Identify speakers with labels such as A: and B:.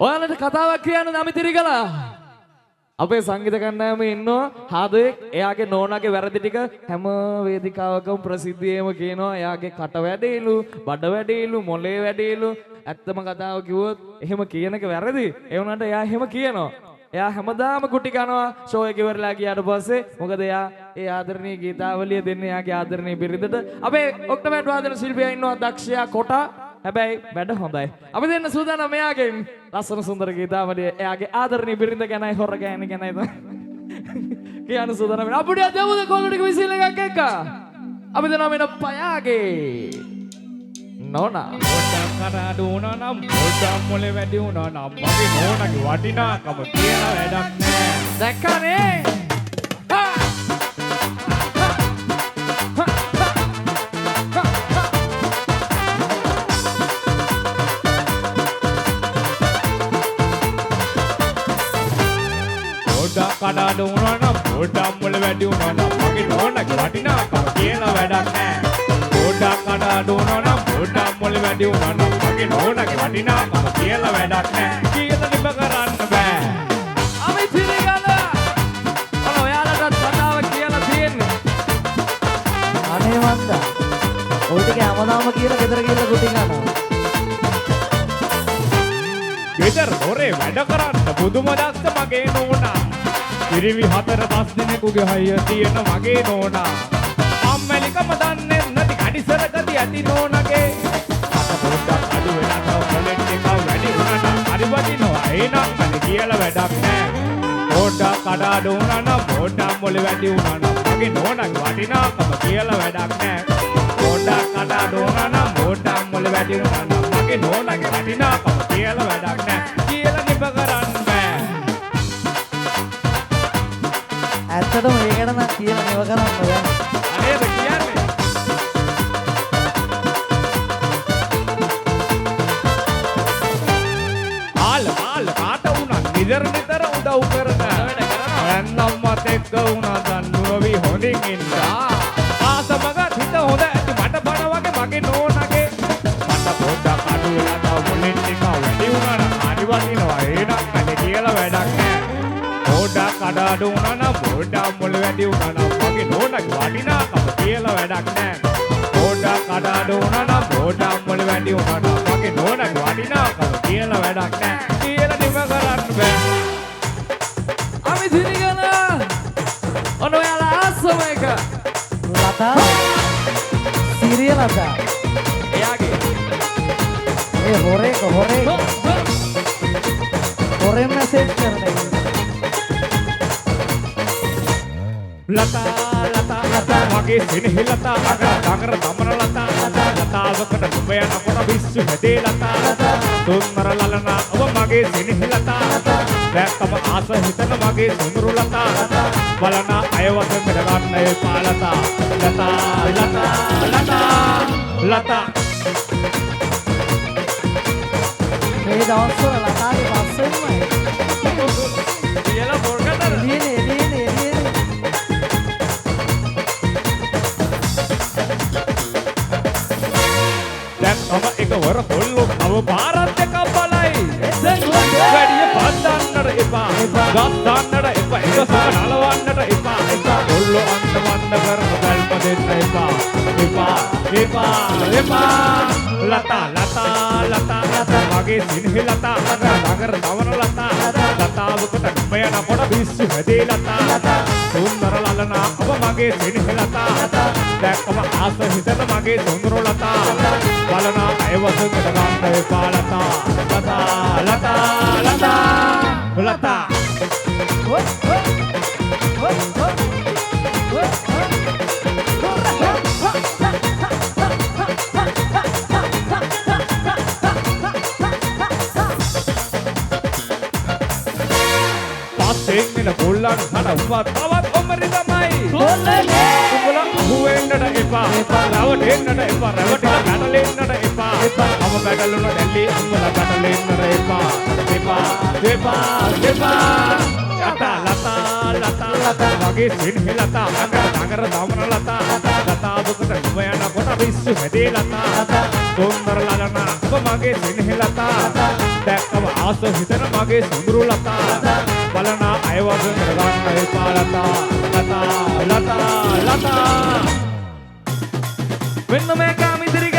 A: ඔයාලට කතාවක් කියන්න අමිතිරිගලා. අපේ සංගීත කණ්ඩායමේ ඉන්නවා හාදෙක්. එයාගේ නෝනාගේ වැරදි ටික හැම වේදිකාවකම ප්‍රසිද්ධියේම කියනවා. එයාගේ කට වැඩේලු, බඩ වැඩේලු, මොලේ වැඩේලු. ඇත්තම කතාව කිව්වොත් එහෙම කියන එක වැරදි. ඒ වුණාට එයා එහෙම කියනවා. එයා හැමදාම කුටි කනවා ෂෝ එක ඉවරලා ගියාට පස්සේ. මොකද එයා ඒ ආදරණීය ගීතාවලිය දෙන්නේ එයාගේ ආදරණීය බිරිඳට. අපේ ඔක්ටෝබර් වාදන ශිල්පියා ඉන්නවා දක්ෂයා කොටා. හැබැයි වැඩ හොඳයි. අපි දෙන්න සූදානම් මෙයාගෙන් ලස්සන සුන්දර ගීතාවලිය එයාගේ ආදරණීය බිරිඳ ගැනයි හොර ගෑණි ගැනයි කියන්න සූදානම් වෙනවා. අපිට දෙමුද කොල්ලටික විසිල් එකක් එක්ක. අපි දෙනවා මෙන්න පයාගේ නෝනා.
B: පොඩ්ඩක් කරාට උනා නම් පොඩ්ඩක් මොලේ වැඩි උනා නම් මගේ නෝනාගේ වටිනාකම කියලා වැඩක් නෑ.
A: දැක්කනේ?
B: කඩාඩ උනා නම් පොඩ්ඩක් මොලේ වැඩි උනා නම් මගේ නෝනාගේ වටිනාකම කියලා වැඩක් නෑ. පොඩ්ඩක් කඩාඩ උනා නම් පොඩ්ඩක් මොලේ වැඩි උනා නම් මගේ නෝනාගේ වටිනාකම කියලා වැඩක් නෑ. කියලා නිම කරන්න බෑ.
A: අපි පිළිගන්න. ඔයාලටත් කතාව කියලා තියෙන්නේ.
C: අනේ මන්දා. ඔය ටික හැමදාම කියලා ගෙදර ගිහලා කුටි ගන්නවා.
B: ගෙදර දොරේ වැඩ කරන්න බුදුම දස්ස මගේ නෝනා. පිරිවි 4-5 දිනකුගේ හයිය තියෙන මගේ නෝනා. අම්මලිකම දන්නේ නැති කඩිසර ගති ඇති නෝනගේ. අත පොඩ්ඩක් අඩු වෙලා තව මොලෙට් එක වැඩි වුණා හරි වටිනවා. එනම් මම කියලා වැඩක් නෑ. පොඩ්ඩක් කඩාඩ වුණා නම් පොඩ්ඩක් මොලේ වැඩි වුණා නම් මගේ නෝනාගේ වටිනාකම කියලා වැඩක් නෑ. පොඩ්ඩක් කඩාඩ වුණා නම් පොඩ්ඩක් මොලේ වැඩි වුණා නම් මගේ නෝනාගේ වටිනාකම කියලා වැඩක් නෑ. කියලා නිබ කරන්න බෑ.
C: ඇත්තටම ඒකට නම් කියලා නෙව කරන්න බෑ.
B: අනේද කියන්නේ? ආල කාට වුණා නිතර උදව් කරන රැන්නම්මත් එක්ක වුණා දන්නුවවි හොඳින් ඉන්න. ආසමග හිත හොඳ ඇති මට බන වගේ මගේ නෝනගේ. මට පොඩ්ඩක් අඩු වෙලා තව මොලෙන් ටික වැඩි වුණා නම් හරි වටිනවා. එනම් මට කියලා වැඩක් නෑ. පොඩ්ඩක් කඩාඩ වුණා නම් පොඩ්ඩක් මොලේ වැඩි වුණා නම් මගේ නෝනාගේ වටිනාකම කියලා වැඩක් නෑ. පොඩ්ඩක් කඩාඩ වුණා නම් පොඩ්ඩක් මොලේ වැඩි වුණා නම් මගේ නෝනාගේ වටිනාකම කියලා වැඩක් නෑ. කියලා නිම කරන්න බෑ.
A: අපි දිනගන. ඔන්න ඔයාලා ආසම එක.
C: ලතා. සිරිය ලතා.
A: එයාගේ.
C: ඒ හොරේ මැසේජ් කරන්නේ.
B: ලතා මගේ සිනහි ලතා අගර තමර ලතා ලතාවකට නුඹ යනකොට විශ්ව හැදේ ලතා තුන්මර ලලනා ඔබ මගේ සිනහි ලතා දැක්කම ආස හිතන මගේ සුඳුරු ලතා බලන අයවත මෙඩ ගන්න එපා ලතා ලතා
C: මේ දවස්වල ලතාගේ පස්සෙන්මයි.
A: කියලා පොරකට
C: එළියනේ.
B: දැක්කම එක වර කොල්ලෝ අව පාරත් එක බලයි. වැඩිය පස්සන්නට එපා. ගස්සන්නට එපා. එක සම නලවන්නට එපා. කොල්ලෝ අන්දමන්ද කරන බල්ප දෙන්න එපා. ලතා මගේ සිනහි ලතා නගර නවන ලතා ලතාවකට නුඹ යනකොට විශ්ව හැදේ ලතා සුන්දර ලලනා ඔබ මගේ සිනහි ලතා දැක්කම ආස හිතන මගේ සුන්දර ලතා බලන අයවත මෙඩ ගන්න එපා ලතා. පස්සෙන් එන කොල්ලන් හඩ උඹ තවත් ඔමරි තමයි. උඹලා අහුවෙන්නට එපා. රවටෙන්නට එපා. රවටිලා ගැටලෙන්නට එපා. මම ගැටලුන දැල්ලි උඹලා ගැටලෙන්නට එපා. ලතා මගේ සිනහි ලතා නගර දමන ලතා ලතාවකට නුඹ යනකොට විශ්ව හැදේ ලතා සුන්දර ලලනා ඔබ මගේ සිනහ ලතා දැක්කම ආස හිතන මගේ සොඳුරු ලතා බලන අයවස කරගන්න එපා ලතා ලතා ලතා ලතා
A: මෙන්න මේ කාමිදිරි